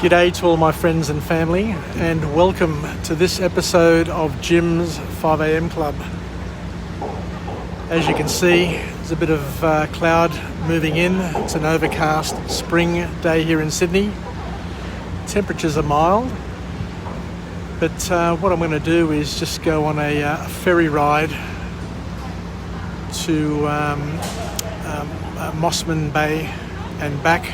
G'day to all my friends and family, and welcome to this episode of Jim's 5am Club. As you can see, there's a bit of cloud moving in. It's an overcast spring day here in Sydney. Temperatures are mild, but what I'm going to do is just go on a ferry ride to Mossman Bay and back.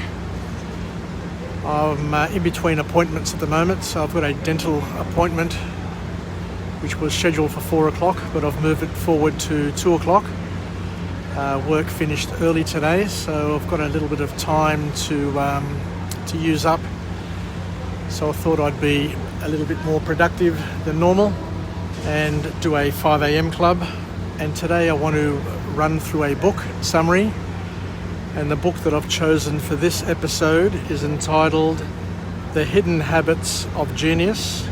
I'm in between appointments at the moment, so I've got a dental appointment which was scheduled for 4 o'clock, but I've moved it forward to 2 o'clock. Work finished early today, so I've got a little bit of time to use up. So I thought I'd be a little bit more productive than normal and do a 5am club. And today I want to run through a book summary. And the book that I've chosen for this episode is entitled The Hidden Habits of Genius,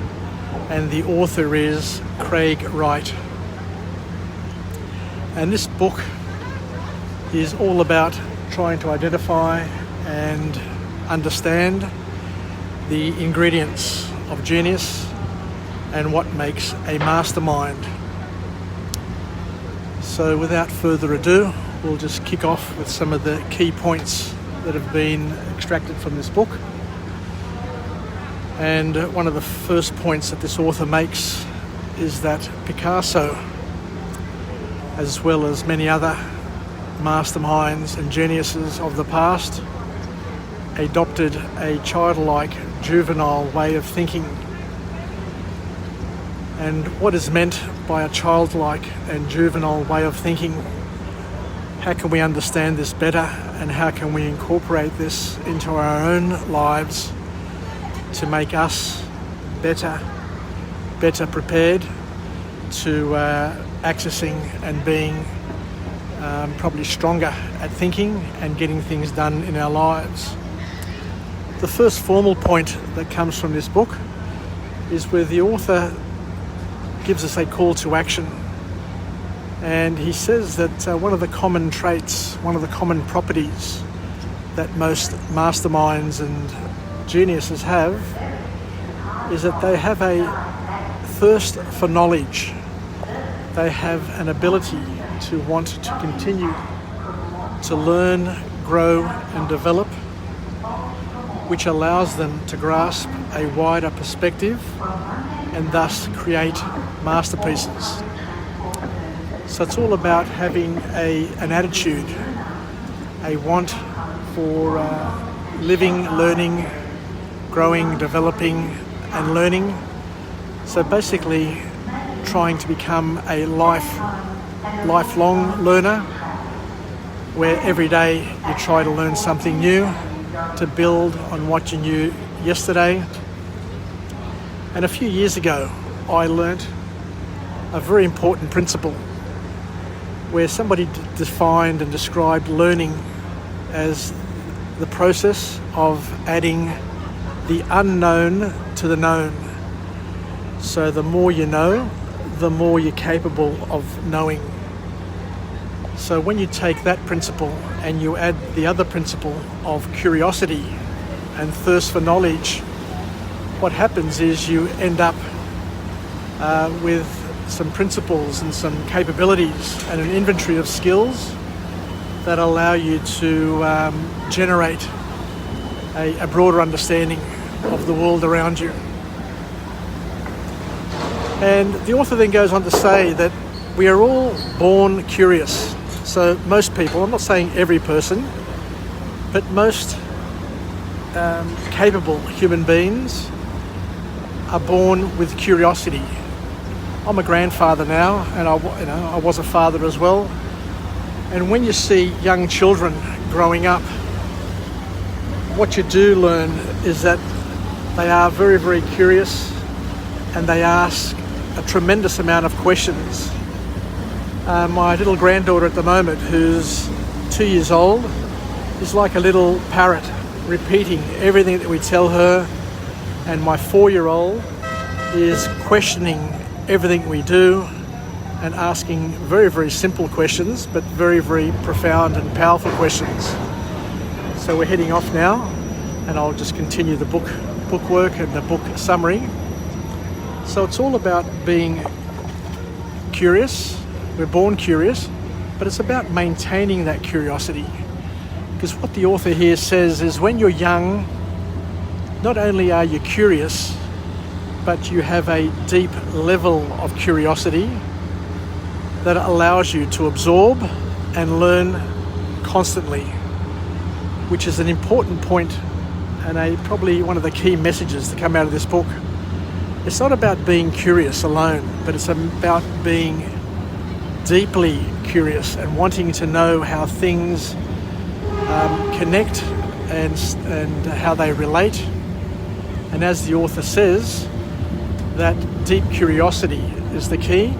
and the author is Craig Wright. And this book is all about trying to identify and understand the ingredients of genius and what makes a mastermind. So without further ado, we'll just kick off with some of the key points that have been extracted from this book. And one of the first points that this author makes is that Picasso, as well as many other masterminds and geniuses of the past, adopted a childlike, juvenile way of thinking. And what is meant by a childlike and juvenile way of thinking? How can we understand this better, and how can we incorporate this into our own lives to make us better prepared to accessing and being probably stronger at thinking and getting things done in our lives? The first formal point that comes from this book is where the author gives us a call to action. And he says that one of the common traits, one of the common properties that most masterminds and geniuses have is that they have a thirst for knowledge. They have an ability to want to continue to learn, grow and develop, which allows them to grasp a wider perspective and thus create masterpieces. So it's all about having an attitude, a want for living, learning, growing, developing and learning. So basically trying to become a lifelong learner, where every day you try to learn something new to build on what you knew yesterday. And a few years ago I learnt a very important principle where somebody defined and described learning as the process of adding the unknown to the known. So the more you know, the more you're capable of knowing. So when you take that principle and you add the other principle of curiosity and thirst for knowledge, what happens is you end up with some principles and some capabilities and an inventory of skills that allow you to generate a broader understanding of the world around you. And the author then goes on to say that we are all born curious. So most people, I'm not saying every person, but most capable human beings are born with curiosity. I'm a grandfather now, and I was a father as well. And when you see young children growing up, what you do learn is that they are very, very curious, and they ask a tremendous amount of questions. My little granddaughter at the moment, who's 2 years old, is like a little parrot, repeating everything that we tell her. And my 4-year-old is questioning everything we do and asking very, very simple questions, but very, very profound and powerful questions. So we're heading off now, and I'll just continue the book bookwork and the book summary. So it's all about being curious. We're born curious, but it's about maintaining that curiosity. Because what the author here says is when you're young, not only are you curious, but you have a deep level of curiosity that allows you to absorb and learn constantly, which is an important point and probably one of the key messages to come out of this book. It's not about being curious alone, but it's about being deeply curious and wanting to know how things connect and how they relate. And as the author says, that deep curiosity is the key,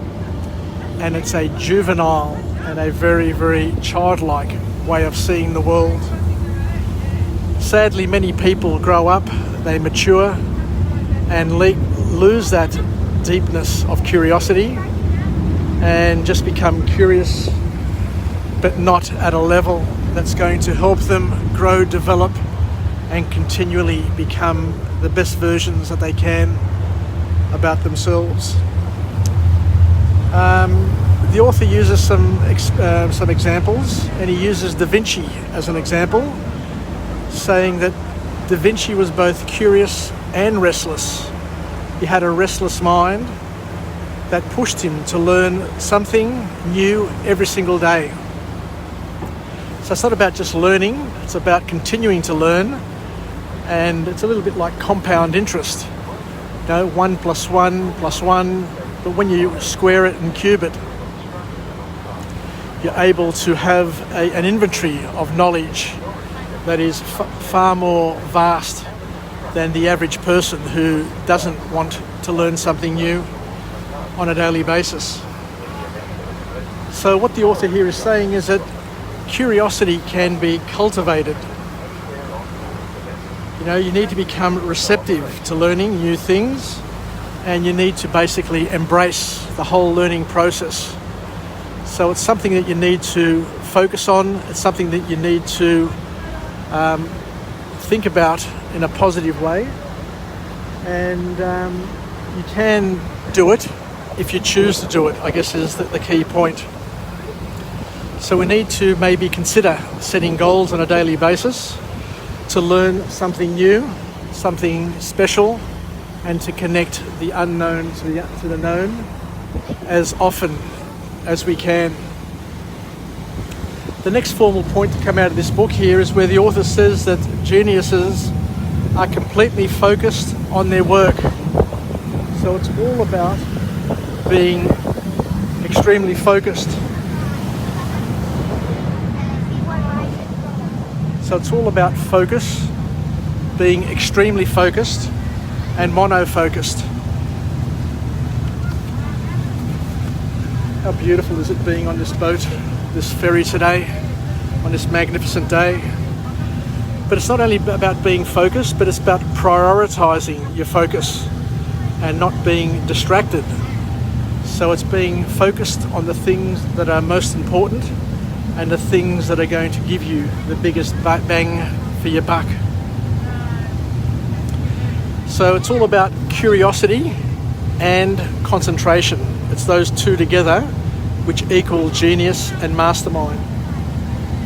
and it's a juvenile and a very, very childlike way of seeing the world. Sadly, many people grow up, they mature, and lose that deepness of curiosity and just become curious, but not at a level that's going to help them grow, develop, and continually become the best versions that they can about themselves. The author uses some examples, and he uses Da Vinci as an example, saying that Da Vinci was both curious and restless. He had a restless mind that pushed him to learn something new every single day. So it's not about just learning, it's about continuing to learn, and it's a little bit like compound interest. 1 + 1 + 1, but when you square it and cube it, you're able to have an inventory of knowledge that is far more vast than the average person who doesn't want to learn something new on a daily basis. So what the author here is saying is that curiosity can be cultivated. You need to become receptive to learning new things, and you need to basically embrace the whole learning process. So it's something that you need to focus on. It's something that you need to think about in a positive way, and you can do it if you choose to do it, I guess is the key point. So we need to maybe consider setting goals on a daily basis to learn something new, something special, and to connect the unknown to the known as often as we can. The next formal point to come out of this book here is where the author says that geniuses are completely focused on their work. So it's all about being extremely focused. So it's all about focus, being extremely focused and mono-focused. How beautiful is it being on this boat, this ferry today, on this magnificent day. But it's not only about being focused, but it's about prioritizing your focus and not being distracted. So it's being focused on the things that are most important and the things that are going to give you the biggest bang for your buck. So it's all about curiosity and concentration. It's those two together which equal genius and mastermind.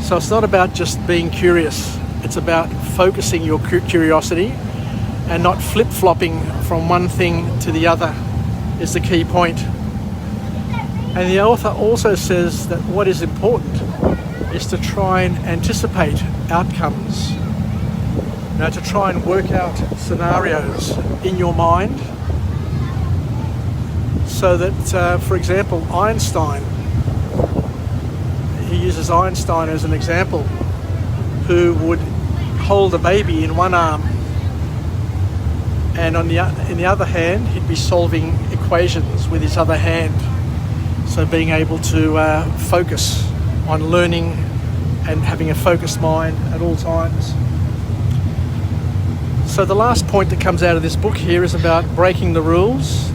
So it's not about just being curious. It's about focusing your curiosity and not flip-flopping from one thing to the other is the key point. And the author also says that what is important is to try and anticipate outcomes. To try and work out scenarios in your mind so that, for example, Einstein, he uses Einstein as an example, who would hold a baby in one arm and in the other hand he'd be solving equations with his other hand. So being able to focus on learning and having a focused mind at all times. So the last point that comes out of this book here is about breaking the rules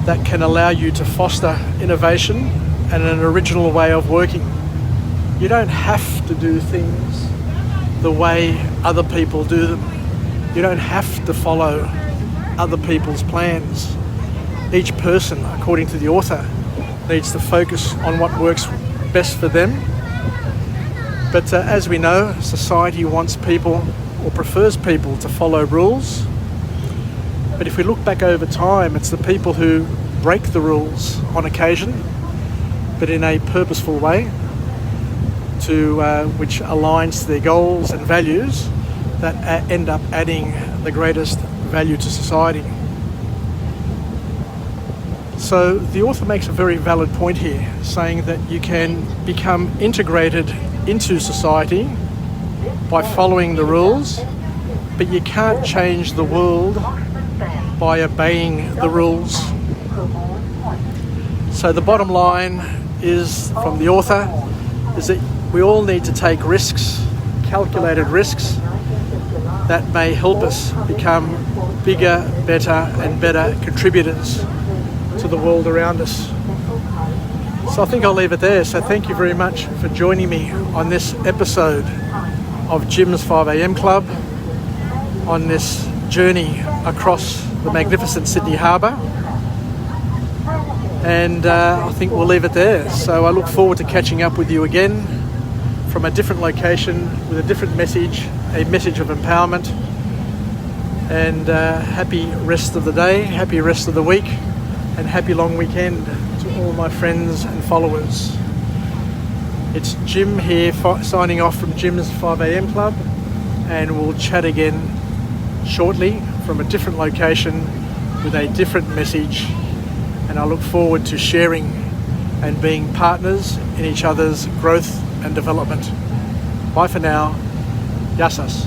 that can allow you to foster innovation and an original way of working. You don't have to do things the way other people do them. You don't have to follow other people's plans. Each person, according to the author, needs to focus on what works best for them. But as we know, society wants people or prefers people to follow rules. But if we look back over time, it's the people who break the rules on occasion, but in a purposeful way, which aligns to their goals and values, that end up adding the greatest value to society. So the author makes a very valid point here, saying that you can become integrated into society by following the rules, but you can't change the world by obeying the rules. So the bottom line is, from the author, is that we all need to take risks, calculated risks, that may help us become bigger, better and better contributors to the world around us. So I think I'll leave it there. So thank you very much for joining me on this episode of Jim's 5am Club, on this journey across the magnificent Sydney Harbour. And I think we'll leave it there. So I look forward to catching up with you again from a different location with a different message, a message of empowerment. And happy rest of the day, happy rest of the week, and happy long weekend to all my friends and followers. It's Jim here signing off from Jim's 5am Club, and we'll chat again shortly from a different location with a different message, and I look forward to sharing and being partners in each other's growth and development. Bye for now. Yassas.